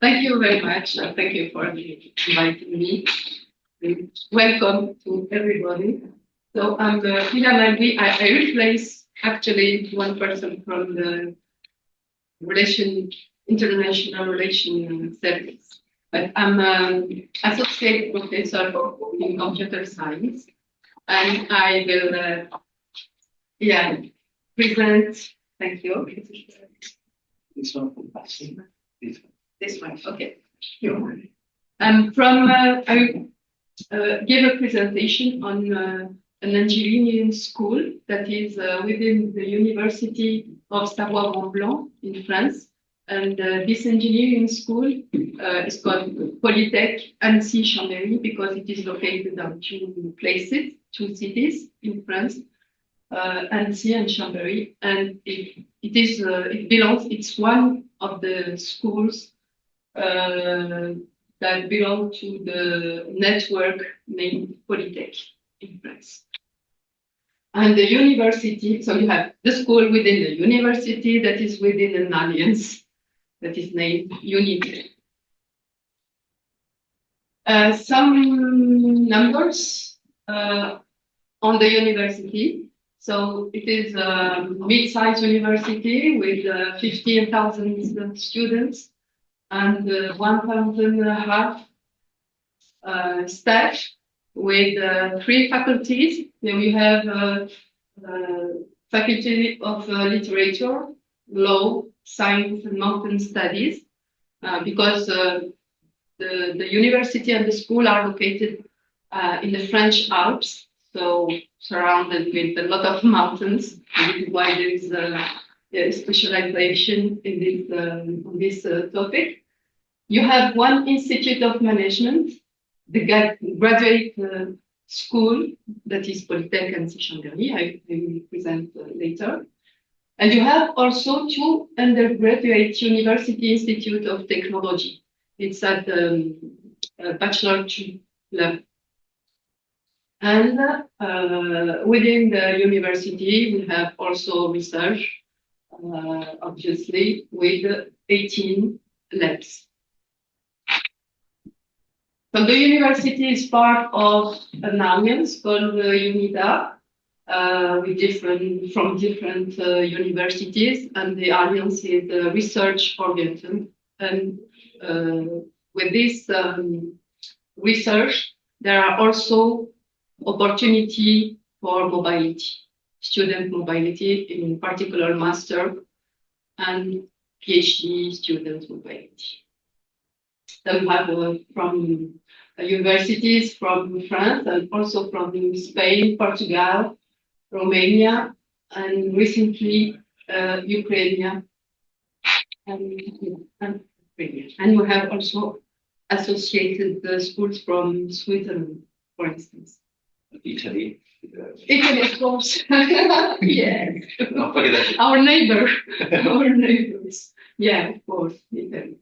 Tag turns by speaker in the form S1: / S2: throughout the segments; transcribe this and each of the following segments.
S1: Thank you very much. Thank you for inviting me. Welcome to everybody. So I'm I replace actually one person from the international relation service. But I'm associate professor in computer science, and I will present. Thank you. This one. This one. Okay. I give a presentation on an engineering school that is within the University of Savoie-Mont-Blanc in France. And this engineering school is called Polytech Annecy-Chambéry because it is located on two places, two cities in France, Annecy and Chambéry. And it's one of the schools that belong to the network named Polytech in France. And the university, so you have the school within the university that is within an alliance that is named UNITE. Some numbers on the university. So it is a mid-sized university with 15,000 students and 1,500 staff with 3 faculties. Then we have Faculty of Literature, Law, Science, and Mountain Studies, because the university and the school are located in the French Alps, so surrounded with a lot of mountains. This is why there is a specialization in on this topic. You have one institute of management, the graduate school that is Polytech Annecy-Chambéry. I will present later. And you have also 2 undergraduate University Institute of Technology. It's at the Bachelor 2 level. And within the university, we have also research, obviously, with 18 labs. So the university is part of an alliance called UNIDA, from different universities, and the alliance is research oriented. And with this research, there are also opportunity for mobility, student mobility, in particular master and PhD student mobility. So we have from universities from France and also from Spain, Portugal, Romania, and recently Ukraine. And we have also associated schools from Switzerland, for instance.
S2: Italy.
S1: Italy, of course. Yes.
S2: Don't forget that.
S1: Our neighbor. Our neighbors. Yeah, of course, Italy.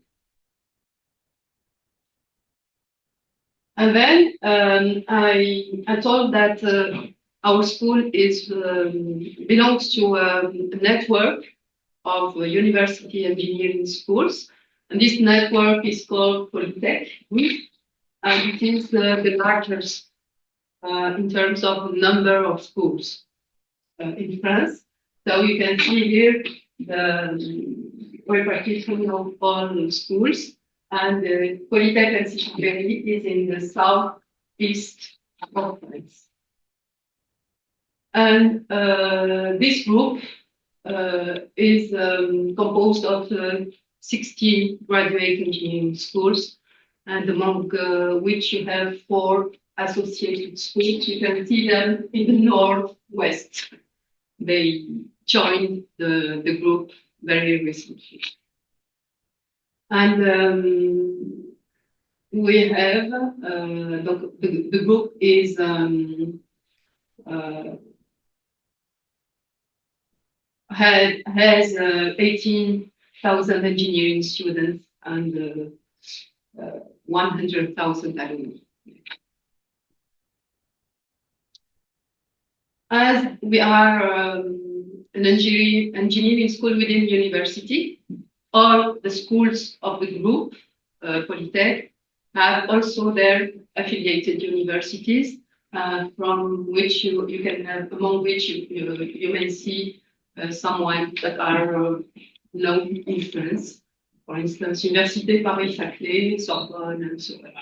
S1: And then I told that our school belongs to a network of university engineering schools. And this network is called Polytech, and it is the largest in terms of number of schools in France. So you can see here the repartition of all the schools. And Polytech Annecy-Chambéry is in the southeast of France. And this group is composed of 16 graduate engineering schools, and among which you have 4 associated schools. You can see them in the northwest. They joined the group very recently. And we have, the group is has 18,000 engineering students and 100,000 alumni. As we are an engineering school within university, all the schools of the group Polytech have also their affiliated universities, from which you can have, among which you may see someone that are known in France. For instance, Université Paris-Saclay, Sorbonne, and so on.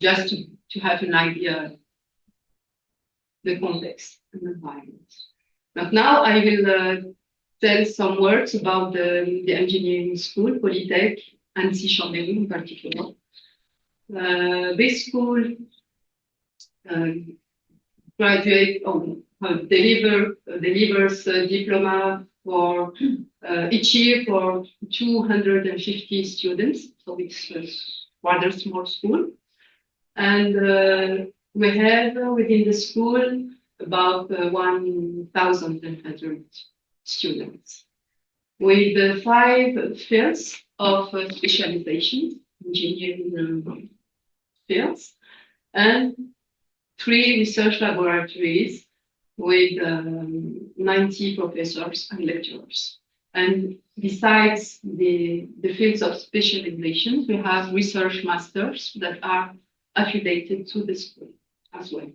S1: Just to have an idea of the context and environment. But now I will tell some words about the engineering school, Polytech, Annecy-Chambéry in particular. This school delivers a diploma for each year for 250 students, so it's a rather small school. And we have within the school about 1,100 students with 5 fields of specialization, engineering fields, and 3 research laboratories with 90 professors and lecturers. And besides the fields of specialization, we have research masters that are affiliated to the school as well.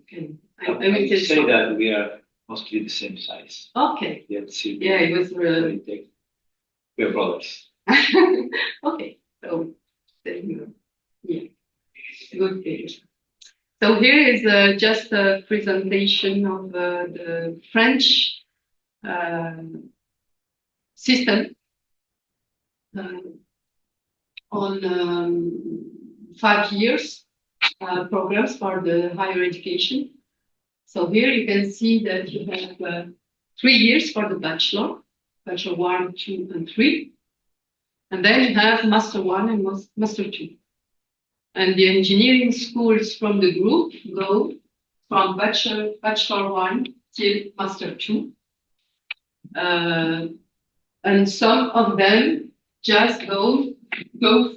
S2: I will say that we are mostly the same size.
S1: Okay.
S2: Yeah,
S1: it was really...
S2: We are brothers.
S1: Okay, so yeah, good page. So here is just a presentation of the French system on 5 years programs for the higher education. So here you can see that you have 3 years for the bachelor 1, 2, and 3. And then you have master 1 and master 2. And the engineering schools from the group go from bachelor 1 till master 2. And some of them just go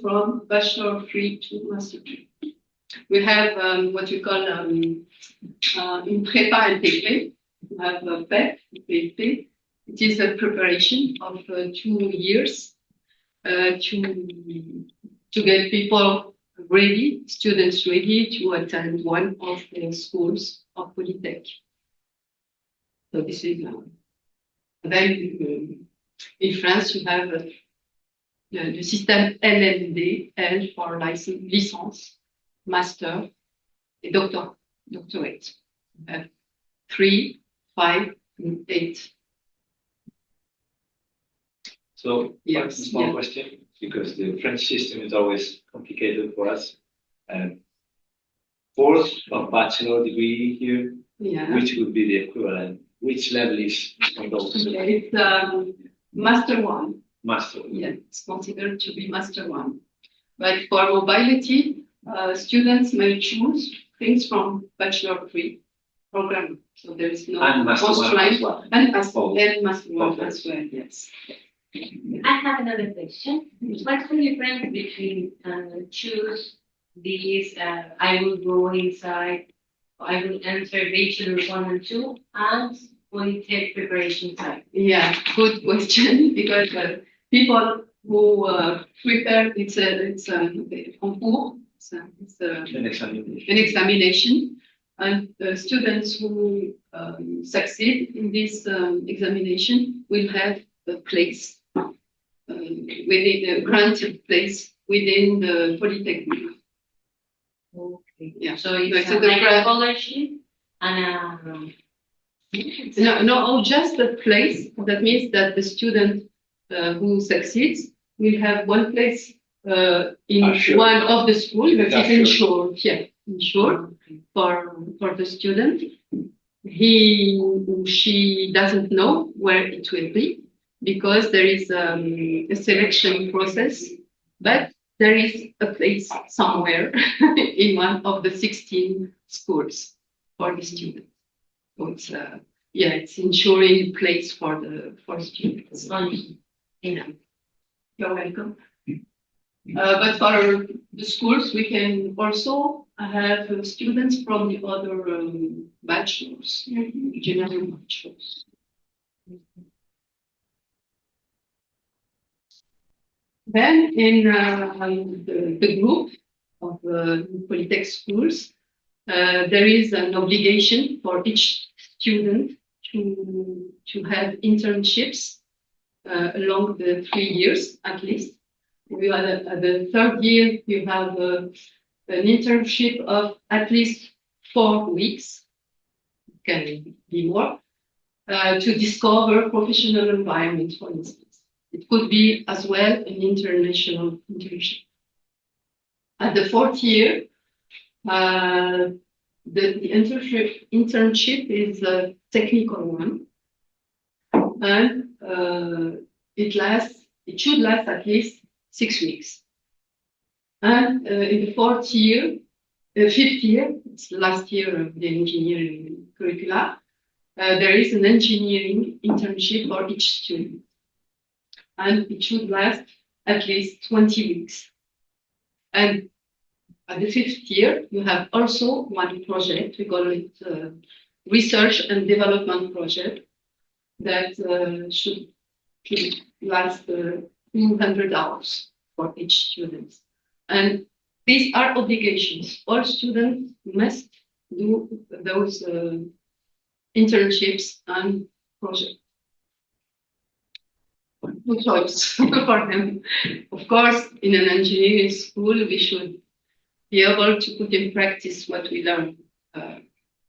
S1: from bachelor 3 to master 2. We have what we call in prépa intégrée. We have PEP, PEP. It is a preparation of 2 years to get people ready, students ready to attend one of the schools of Polytech. So this is then in France you have the system LLD, L for licence, master, et doctorate. You have 3, 5, and 8.
S2: So, yes, a small question, because the French system is always complicated for us. 4th of bachelor degree here, which would be the equivalent? Which level is on those?
S1: It's master 1.
S2: Master 1.
S1: Yeah, it's considered to be master 1. But for mobility, students may choose things from bachelor 3 program. So there is no constraint. And master 1 as well, yes.
S3: I have another question. What's the difference between choose these, I will go inside, I will enter bachelor 1 and 2, and Polytech preparation time?
S1: Yeah, good question, because people who prepare, it's a concours, it's an examination, and students who succeed in this examination will have a place within a granted place within the Politécnica.
S3: Okay.
S1: Yeah.
S3: So it's like a scholarship and
S1: no, just a place. That means that the student who succeeds will have one place in one of the schools, but it's insured. Yeah, insured for the student. He or she doesn't know where it will be, because there is a selection process, but there is a place somewhere in one of the 16 schools for the student. So it's it's ensuring place for students. Yeah. You're welcome. But for the schools, we can also have students from the other bachelors, general bachelors. Then in the group of Polytech schools, there is an obligation for each student to have internships along the 3 years at least. At the third year, you have an internship of at least 4 weeks, can be more, to discover professional environment, for instance. It could be as well an international internship. At the fourth year, the internship is a technical one, and it should last at least 6 weeks. And in the fifth year, it's the last year of the engineering curricula, there is an engineering internship for each student. And it should last at least 20 weeks. And at the fifth year, you have also one project, we call it research and development project, that should last 200 hours for each student. And these are obligations. All students must do those internships and projects. No choice for them. Of course, in an engineering school, we should be able to put in practice what we learn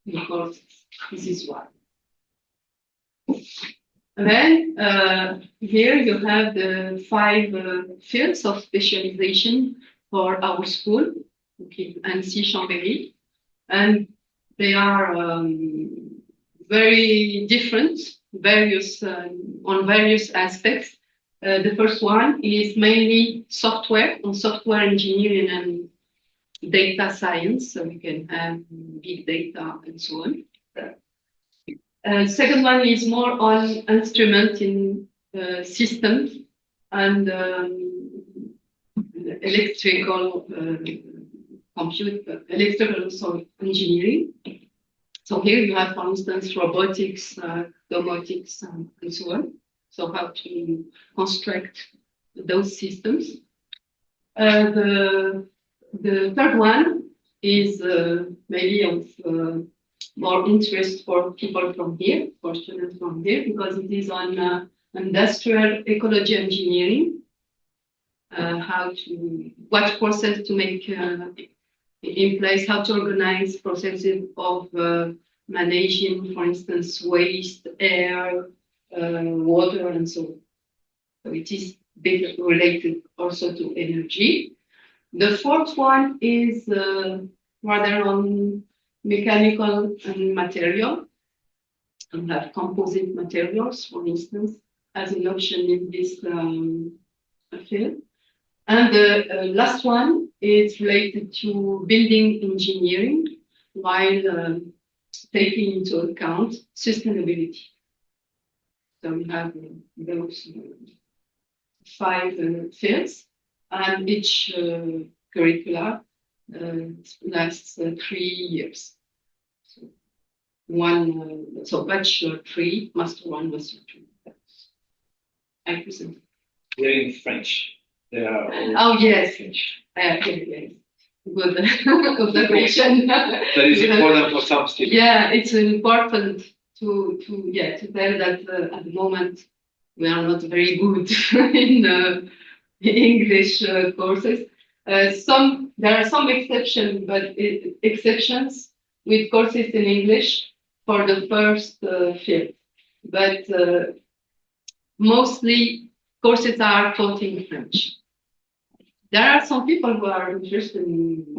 S1: in courses. This is why. And then here you have the 5 fields of specialization for our school, okay, Annecy-Chambéry, and they are very different, on various aspects. The first one is mainly software engineering and data science, so we can have big data and so on. Second one is more on instrumenting systems and electrical engineering. So here you have, for instance, robotics, domotics, and so on. So how to construct those systems. The third one is maybe of more interest for people from here, for students from here, because it is on industrial ecology engineering. What process to make in place, how to organize processes of managing, for instance, waste, air, water, and so on. So it is a bit related also to energy. The fourth one is rather on mechanical and material. We have composite materials, for instance, as an option in this field. And the last one is related to building engineering, while taking into account sustainability. So we have those 5 fields, and each curricula lasts 3 years. So bachelor 3, master 1, master 2. I present.
S2: We're in French. They are
S1: Oh yes.
S2: French.
S1: Yes. Good observation.
S2: That is important for some students.
S1: Yeah, it's important to tell that at the moment we are not very good in English courses. There are some exceptions, but exceptions with courses in English for the first field. But mostly courses are taught in French. There are some people who are interested in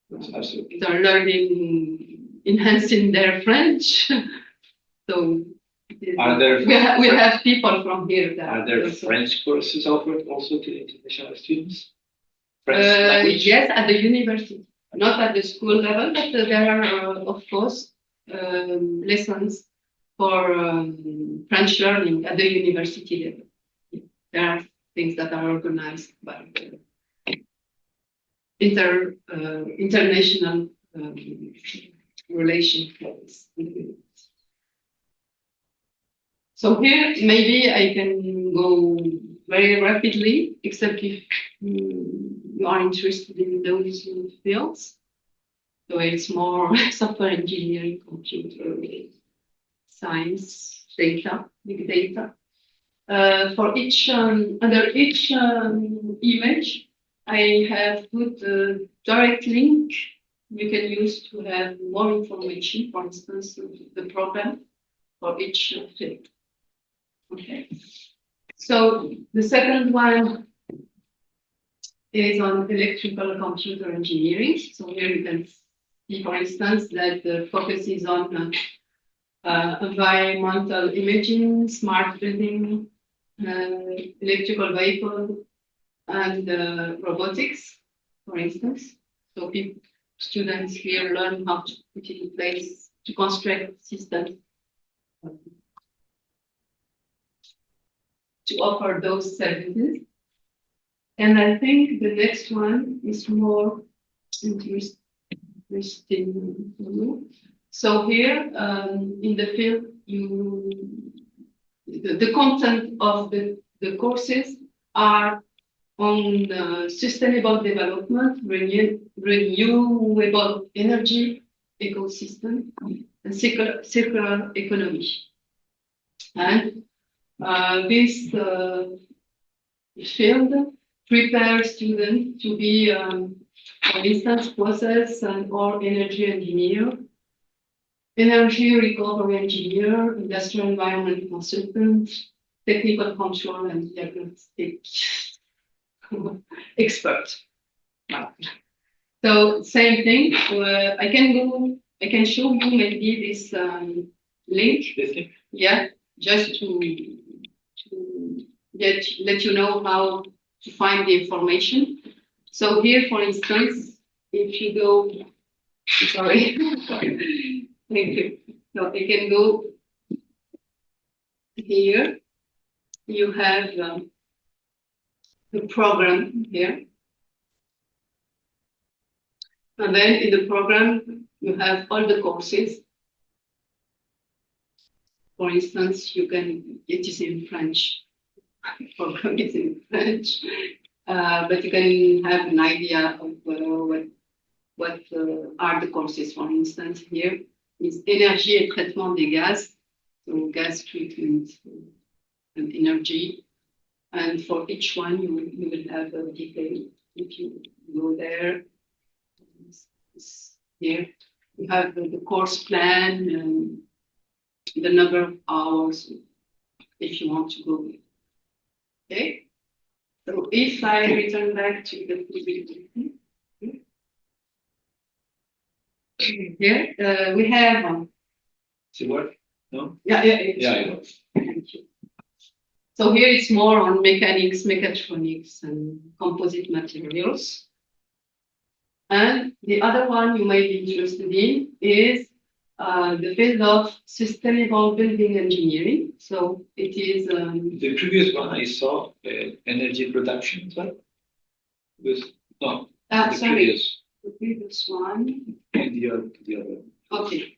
S1: they're learning, enhancing their French. So we have people from here.
S2: Are there French courses offered also to international students? French language?
S1: Yes, at the university, not at the school level, but there are, of course, lessons for French learning at the university level. There are things that are organized by international relations. So here, maybe I can go very rapidly, except if you are interested in those fields. So it's more software engineering, computer science, data, big data. For each under each image, I have put a direct link you can use to have more information. For instance, the program for each field. Okay. So the second one is on electrical computer engineering. So here you can see, for instance, that the focus is on environmental imaging, smart building, electrical vehicle, and robotics, for instance. So students here learn how to put it in place to construct systems to offer those services. And I think the next one is more interesting for you. So here in the field, the content of the courses are on sustainable development, renewable energy ecosystem, and circular economy. And this field prepares students to be, for instance, process and or energy engineer, energy recovery engineer, industrial environment consultant, technical control and diagnostic expert. So same thing. I can show you maybe this link. Yeah, just to let you know how to find the information. So here, for instance, if you go, sorry, thank you. So I can go here. You have the program here. And then in the program, you have all the courses. For instance, you can, it is in French. Program is in French, but you can have an idea of what are the courses. For instance, here is Energie et traitement des gaz, so gas treatment and energy. And for each one, you will have a detail. If you go there, here you have the course plan and the number of hours if you want to go. Okay, so if I return back to the PPT, here we have.
S2: See what? No?
S1: Yeah. Thank you. So here it's more on mechanics, mechatronics, and composite materials. And the other one you may be interested in is the field of sustainable building engineering. So it is
S2: the previous one I saw energy production, right? No.
S1: Sorry. The previous one.
S2: And the other.
S1: Okay.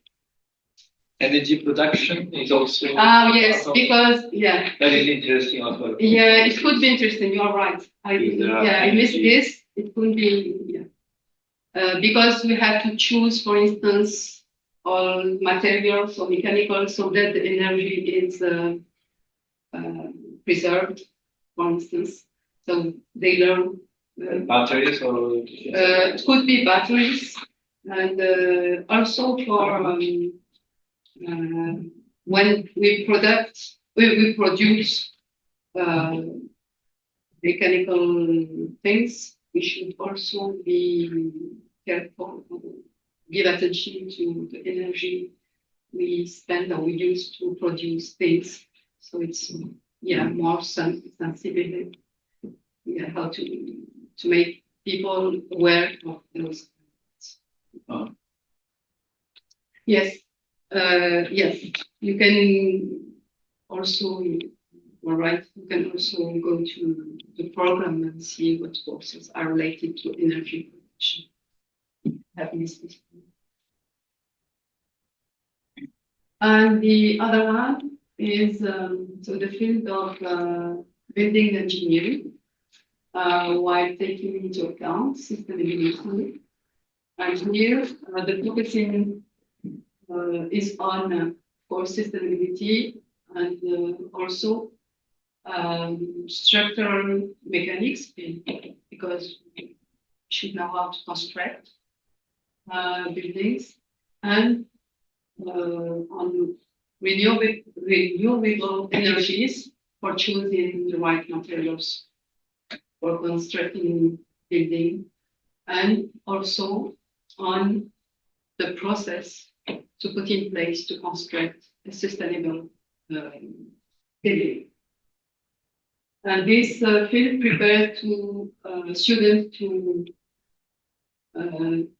S2: Energy production is also.
S1: Yes, because
S2: that is interesting also.
S1: Yeah, it could be interesting. You're right. I missed this. It could be because we have to choose, for instance, all materials or mechanical, so that the energy is preserved, for instance. So they learn
S2: batteries or
S1: it could be batteries, and also for when we produce mechanical things, we should also be careful, give attention to the energy we spend or we use to produce things. So it's more sensible. How to make people aware of those. Yes. Yes, you can also, all right, you can also go to the program and see what courses are related to energy production. Have missed this. And the other one is so the field of building engineering, while taking into account sustainability. And here, the focusing is on, of course, sustainability and also structural mechanics, because we should know how to construct buildings, and on renewable energies for choosing the right materials for constructing building, and also on the process to put in place to construct a sustainable building. And this field prepared to students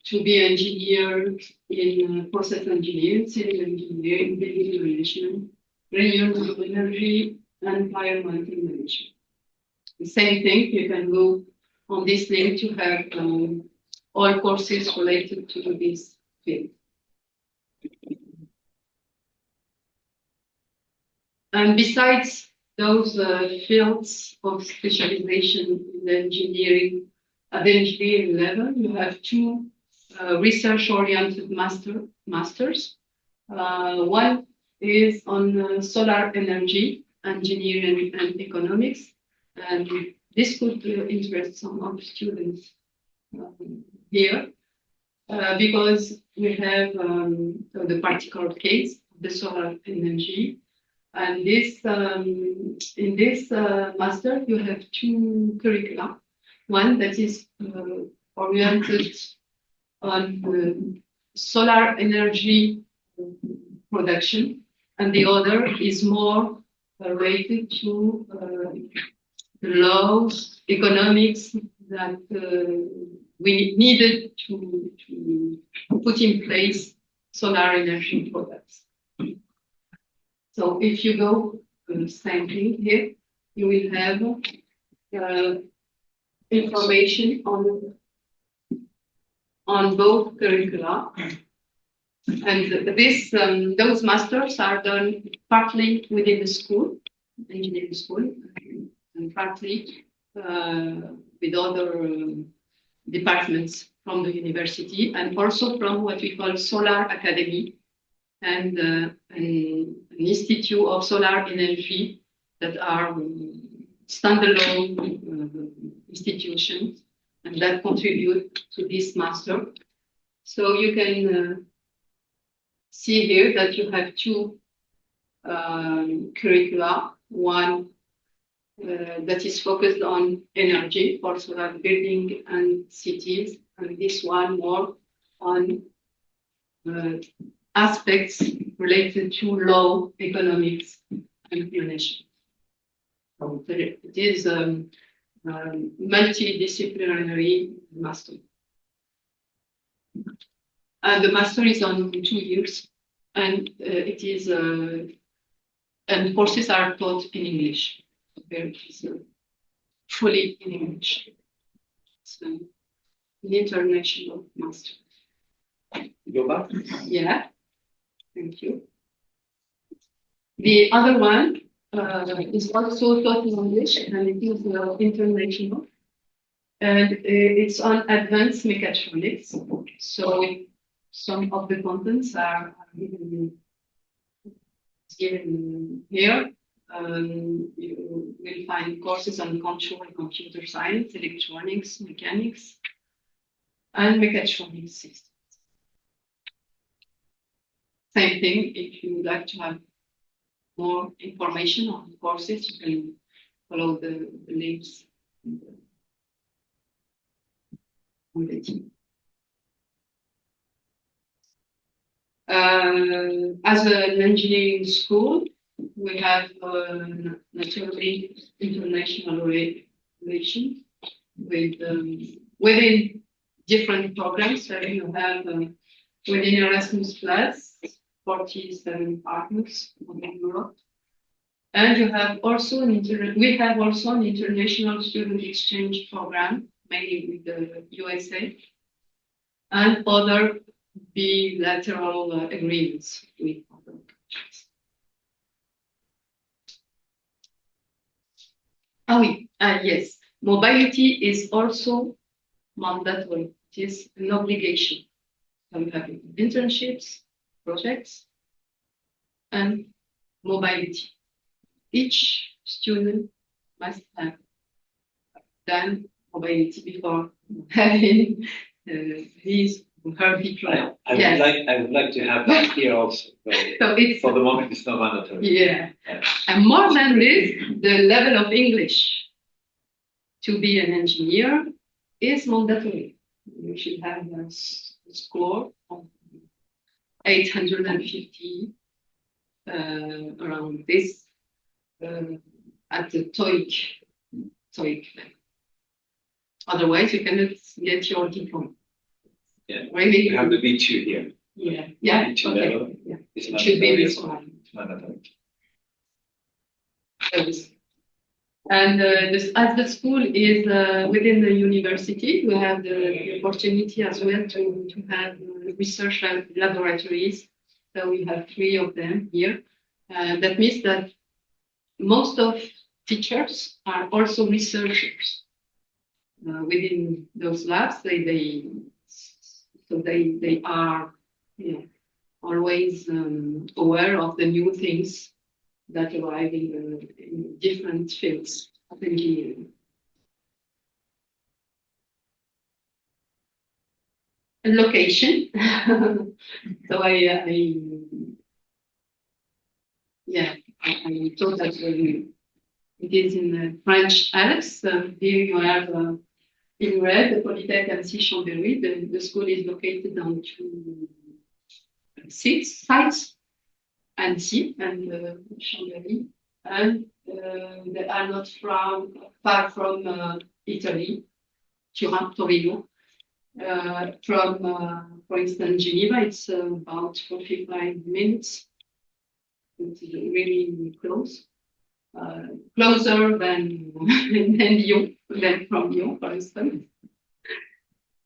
S1: to be engineers in process engineering, civil engineering, building management, renewable energy, and environmental management. The same thing, you can go on this link to have all courses related to this field. And besides those fields of specialization in the engineering, at the engineering level, you have two research-oriented masters. One is on solar energy, engineering and economics, and this could interest some of the students here, because we have the particular case of the solar energy. And this, in this master, you have two curricula. One that is oriented on solar energy production, and the other is more related to the laws, economics that we needed to put in place solar energy products. So if you go same thing here, you will have information on both curricula, and this those masters are done partly within the school, engineering school, and partly with other departments from the university, and also from what we call Solar Academy, and an institute of solar energy that are standalone institutions, and that contribute to this master. So you can see here that you have two curricula, one that is focused on energy for solar building and cities, and this one more on aspects related to law, economics, and management. So it is a multidisciplinary master. The master is on 2 years, and it is and courses are taught in English. It is fully in English. It's an international master.
S2: Go back.
S1: Yeah. Thank you. The other one is also taught in English, and it is international, and it's on advanced mechatronics. So some of the contents are given here. You will find courses on control and computer science, electronics, mechanics, and mechatronics systems. Same thing, if you would like to have more information on the courses, you can follow the links on the team. As an engineering school, we have naturally international relations with within different programs. So you have within Erasmus Plus, 47 partners within Europe, and you have also we have also an international student exchange program, mainly with the USA, and other bilateral agreements with other countries. oui, yes. Mobility is also mandatory. It is an obligation. So we have internships, projects, and mobility. Each student must have done mobility before having his or her diploma.
S2: I would like to have that here also.
S1: So it's,
S2: for the moment, it's not mandatory.
S1: Yeah. And more than this, the level of English to be an engineer is mandatory. You should have a score of 850 around this at the TOEIC. Otherwise, you cannot get your diploma.
S2: Yeah,
S1: really,
S2: we have the B2 here.
S1: Yeah,
S2: B2
S1: okay.
S2: level.
S1: Yeah.
S2: It's
S1: It should be this one.
S2: It's mandatory.
S1: And as the school is within the university, we have the opportunity as well to have research laboratories. So we have 3 of them here. That means that most of teachers are also researchers within those labs. They are always aware of the new things that arrive in different fields of engineering. And location. So I thought that it is in the French Alps. Here you have in red the Polytech Annecy-Chambéry. The school is located on 2 sites. Annecy and Chambéry, and they are not far from Italy, Torino. From, for instance, Geneva, it's about 45 minutes. It's really close, closer than Lyon, than from Lyon, for instance.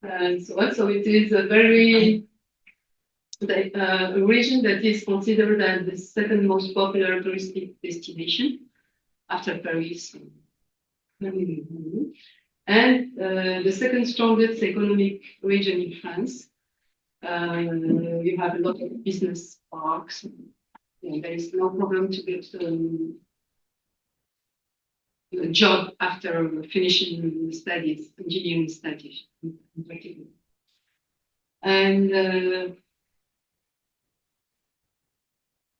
S1: So it is a very a region that is considered as the second most popular touristic destination after Paris. And the second strongest economic region in France. You have a lot of business parks. There is no problem to get a job after finishing the studies, engineering studies in particular. And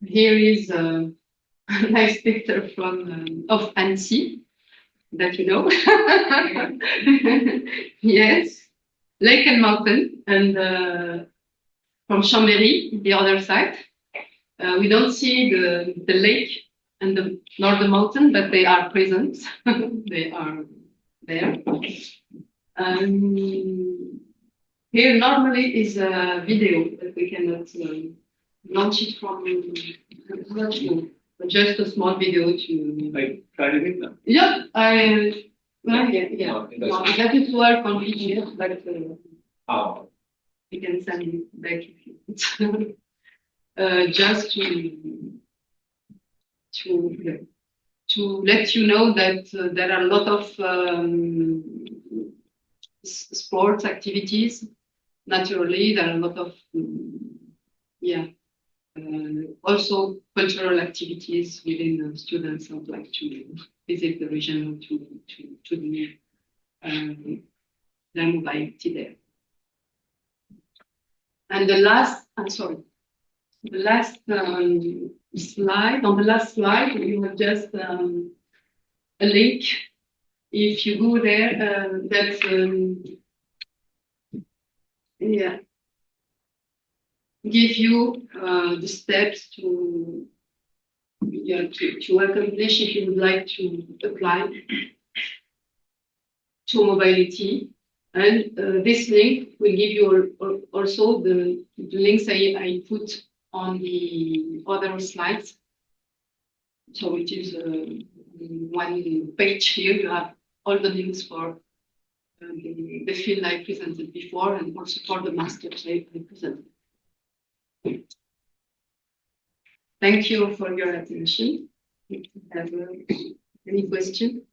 S1: here is a nice picture from of Annecy that you know. Yes, lake and mountain, and from Chambéry, the other side. We don't see the lake and nor the mountain, but they are present. They are there. Here normally is a video, but we cannot launch it from just a small video to.
S2: I tried it now.
S1: Yeah, yeah. No, that is work on video, but we can send it back if you want. Just to let you know that there are a lot of sports activities. Naturally, there are a lot of also cultural activities within students who would like to visit the region to do their mobility there. And the last slide. On the last slide, you have just a link. If you go there, give you the steps to accomplish if you would like to apply to mobility. And this link will give you also the links I put on the other slides. So it is one page here. You have all the links for the field I presented before, and also for the masters I presented. Thank you for your attention. If you have any question.